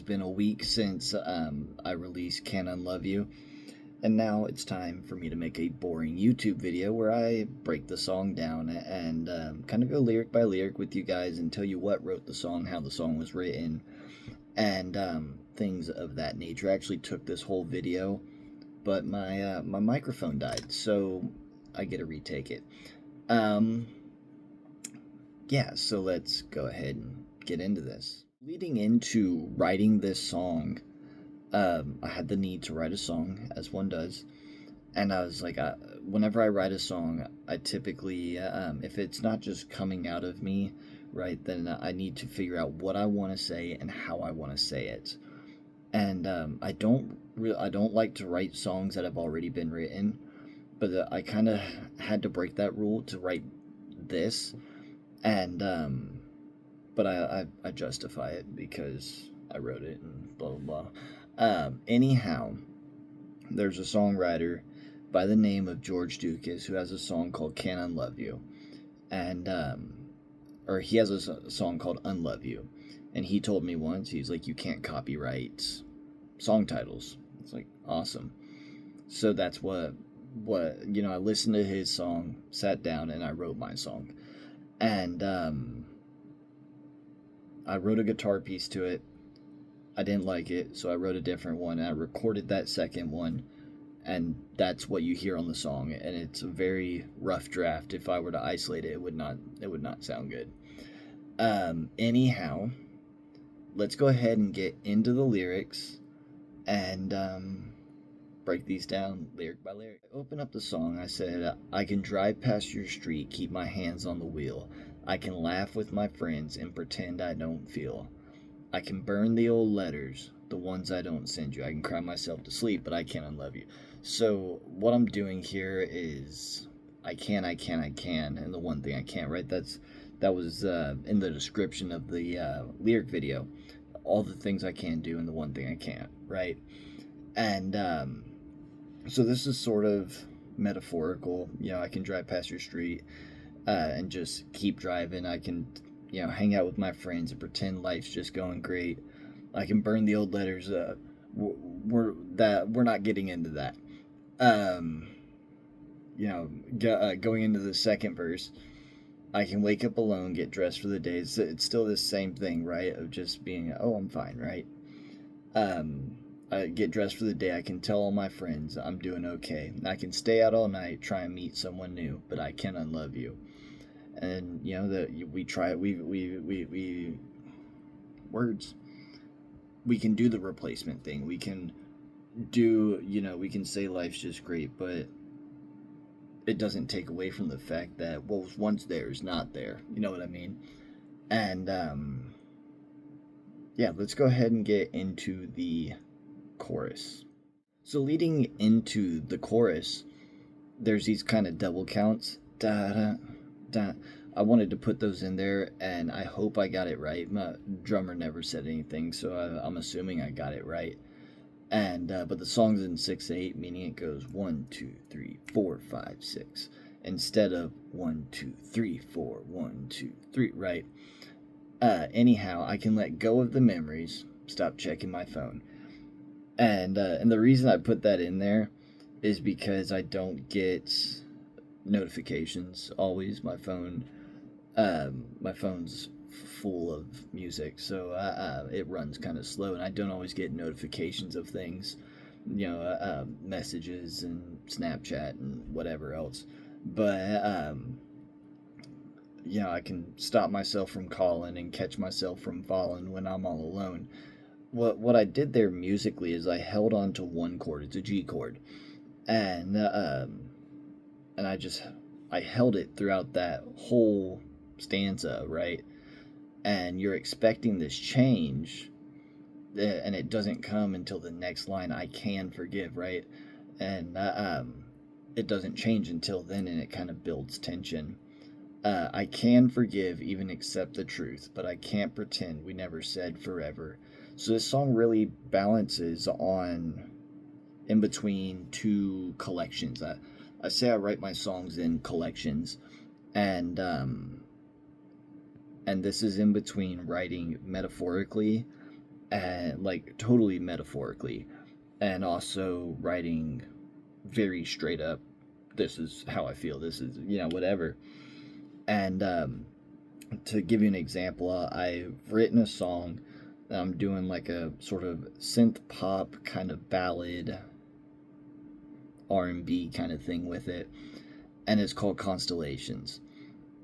been a week since I released Can't Unlove You, and now it's time for me to make a boring YouTube video where I break the song down and kind of go lyric by lyric with you guys and tell you what wrote the song, how the song was written, and things of that nature. I actually took this whole video, but my microphone died, so I get to retake it. Yeah, so let's go ahead and get into this. Leading into writing this song, I had the need to write a song, as one does, and I was like, whenever I write a song, I typically, if it's not just coming out of me, right, then I need to figure out what I want to say and how I want to say it. And I don't like to write songs that have already been written, but I kind of had to break that rule to write this, and but I justify it because I wrote it and blah blah blah. Anyhow, there's a songwriter by the name of George Dukas who has a song called "Can't Unlove You," and or he has a song called "Unlove You," and he told me once, he's like, "You can't copyright song titles." It's like, awesome. So that's what I listened to his song, sat down, and I wrote my song. And I wrote a guitar piece to it. I didn't like it, so I wrote a different one, and I recorded that second one, and that's what you hear on the song. And it's a very rough draft. If I were to isolate it, it would not sound good. Anyhow, let's go ahead and get into the lyrics and break these down lyric by lyric. I open up the song. I said, I can drive past your street, keep my hands on the wheel. I can laugh with my friends and pretend I don't feel. I can burn the old letters, the ones I don't send you. I can cry myself to sleep, but I can't unlove you. So what I'm doing here is I can, and the one thing I can't, right? That was in the description of the lyric video. All the things I can do and the one thing I can't, right? And so this is sort of metaphorical. I can drive past your street and just keep driving. I can, hang out with my friends and pretend life's just going great. I can burn the old letters. We're not getting into that. Going into the second verse, I can wake up alone, get dressed for the day. It's still the same thing, right? Of just being, oh, I'm fine, right? I get dressed for the day. I can tell all my friends I'm doing okay. I can stay out all night, try and meet someone new, but I can't unlove you. And we try it. We words. We can do the replacement thing. We can do we can say life's just great, but it doesn't take away from the fact that what was once there is not there. You know what I mean? And yeah, let's go ahead and get into the chorus. So leading into the chorus, there's these kind of double counts. Da da da. I wanted to put those in there, and I hope I got it right. My drummer never said anything, so I'm assuming I got it right. And but the song's in 6/8, meaning it goes 1 2 3 4 5 6 instead of 1 2 3 4 1 2 3, right? Anyhow, I can let go of the memories, stop checking my phone. And the reason I put that in there is because I don't get notifications always. My phone's full of music, so it runs kind of slow, and I don't always get notifications of things, messages and Snapchat and whatever else. But I can stop myself from calling and catch myself from falling when I'm all alone. What I did there musically is I held on to one chord. It's a G chord, and I held it throughout that whole stanza, right? And you're expecting this change, and it doesn't come until the next line. I can forgive, right? And it doesn't change until then, and it kind of builds tension. I can forgive, even accept the truth, but I can't pretend we never said forever. So this song really balances on in between two collections. I say I write my songs in collections, and this is in between writing metaphorically and like totally metaphorically, and also writing very straight up, this is how I feel, this is, whatever. And to give you an example, I've written a song that I'm doing like a sort of synth pop kind of ballad R&B kind of thing with it, and it's called Constellations.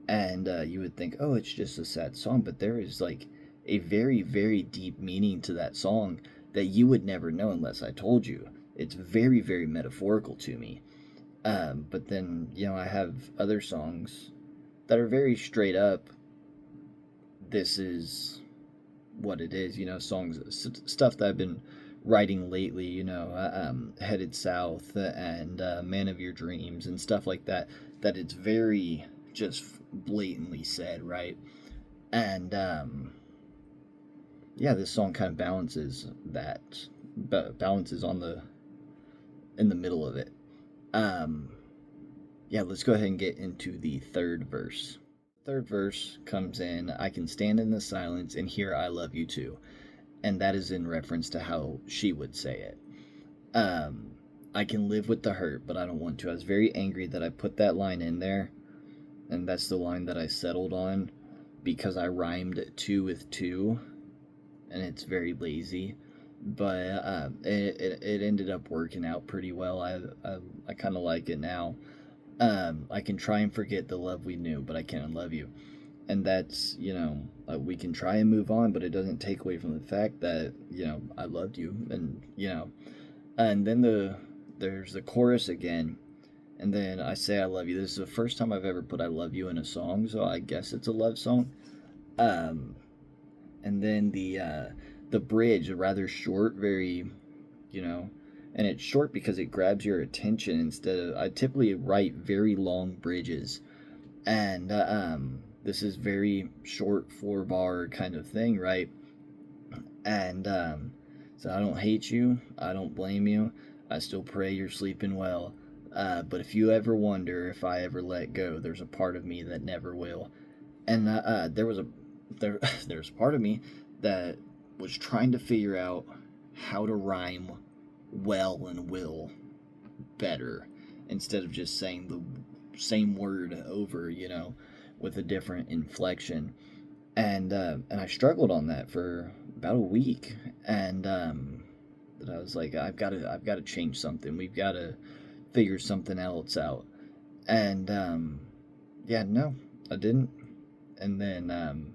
And you would think, oh, it's just a sad song, but there is like a very, very deep meaning to that song that you would never know unless I told you. It's very, very metaphorical to me. But then, I have other songs that are very straight up. This is what it is, songs, stuff that I've been writing lately, Headed South and Man of Your Dreams and stuff like that, that it's very just blatantly said, right? And yeah, this song kind of balances that, balances on the, in the middle of it. Um, yeah, let's go ahead and get into the third verse. Third verse comes in, I can stand in the silence and hear I love you too. And that is in reference to how she would say it. I can live with the hurt, but I don't want to. I was very angry that I put that line in there, and that's the line that I settled on because I rhymed two with two, and it's very lazy. But it ended up working out pretty well. I kind of like it now. I can try and forget the love we knew, but I can't unlove you. And that's, we can try and move on, but it doesn't take away from the fact that, I loved you. And then there's the chorus again. And then I say I love you. This is the first time I've ever put I love you in a song, so I guess it's a love song. And then the bridge, rather short, very, and it's short because it grabs your attention instead of, I typically write very long bridges. And this is very short 4-bar kind of thing, right? And so I don't hate you, I don't blame you, I still pray you're sleeping well. But if you ever wonder if I ever let go, there's a part of me that never will. And there's a part of me that was trying to figure out how to rhyme well and will better instead of just saying the same word over, with a different inflection. And I struggled on that for about a week, and that I was like, I've got to change something. We've got to figure something else out. And yeah, no, I didn't. And then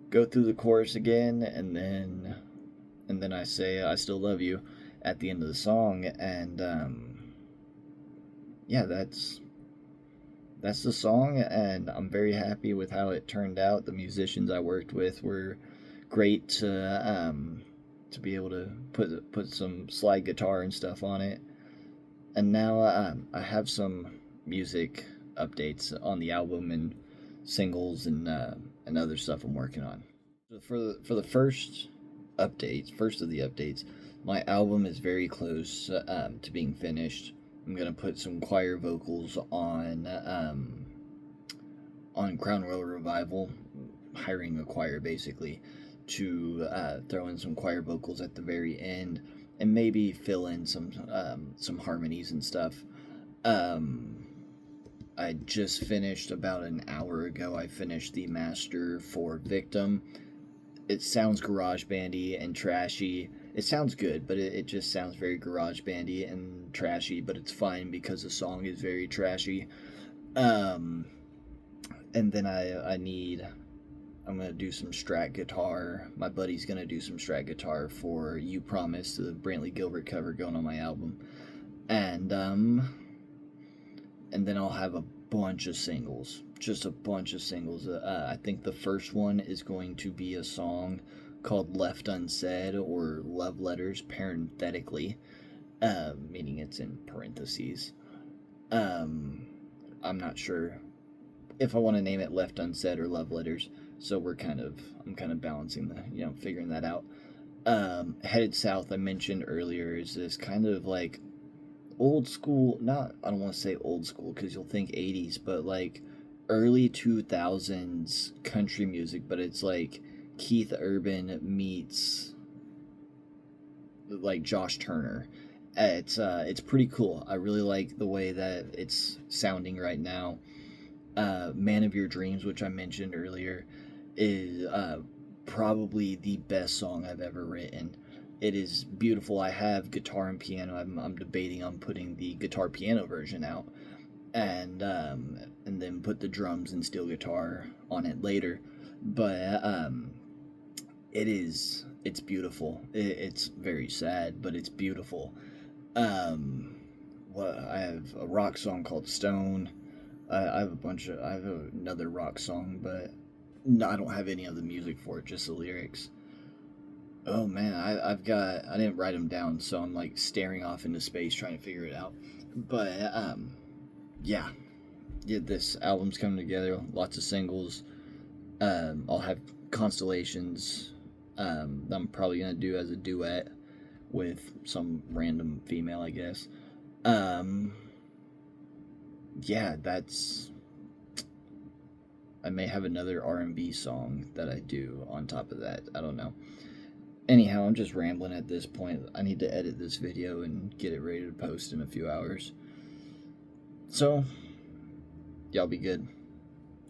go through the chorus again, and then I say I still love you at the end of the song, and yeah, that's the song, and I'm very happy with how it turned out. The musicians I worked with were great to be able to put some slide guitar and stuff on it. And now I have some music updates on the album and singles and other stuff I'm working on. For the first of the updates, my album is very close to being finished. I'm gonna put some choir vocals on Crown Royal Revival, hiring a choir basically to throw in some choir vocals at the very end, and maybe fill in some harmonies and stuff. I just finished about an hour ago. I finished the master for Victim. It sounds garage bandy and trashy. It sounds good, but it just sounds very garage bandy and trashy, but it's fine because the song is very trashy. And then I'm going to do some Strat guitar. My buddy's going to do some Strat guitar for You Promise, the Brantley Gilbert cover going on my album. And then I'll have a bunch of singles. Just a bunch of singles. I think the first one is going to be a song called Left Unsaid, or Love Letters parenthetically, meaning it's in parentheses. I'm not sure if I want to name it Left Unsaid or Love Letters, so I'm kind of balancing figuring that out. Headed South, I mentioned earlier, is this kind of like old school, I don't want to say old school because you'll think 80s, but like early 2000s country music, but it's like Keith Urban meets like Josh Turner. It's pretty cool. I really like the way that it's sounding right now. Man of Your Dreams, which I mentioned earlier, is probably the best song I've ever written. It is beautiful. I have guitar and piano. I'm debating on putting the guitar piano version out, and then put the drums and steel guitar on it later. But it's beautiful. It's very sad, but it's beautiful. Um, I have a rock song called Stone. I have a bunch of I have another rock song, but no, I don't have any of the music for it, just the lyrics. Oh man, I didn't write them down, so I'm like staring off into space trying to figure it out. But yeah, yeah, this album's coming together. Lots of singles. I'll have Constellations. I'm probably gonna do as a duet with some random female, I guess. Um, yeah, that's. I may have another R&B song that I do on top of that. I don't know. Anyhow, I'm just rambling at this point. I need to edit this video and get it ready to post in a few hours. So, y'all be good.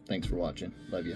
Thanks for watching. Love you.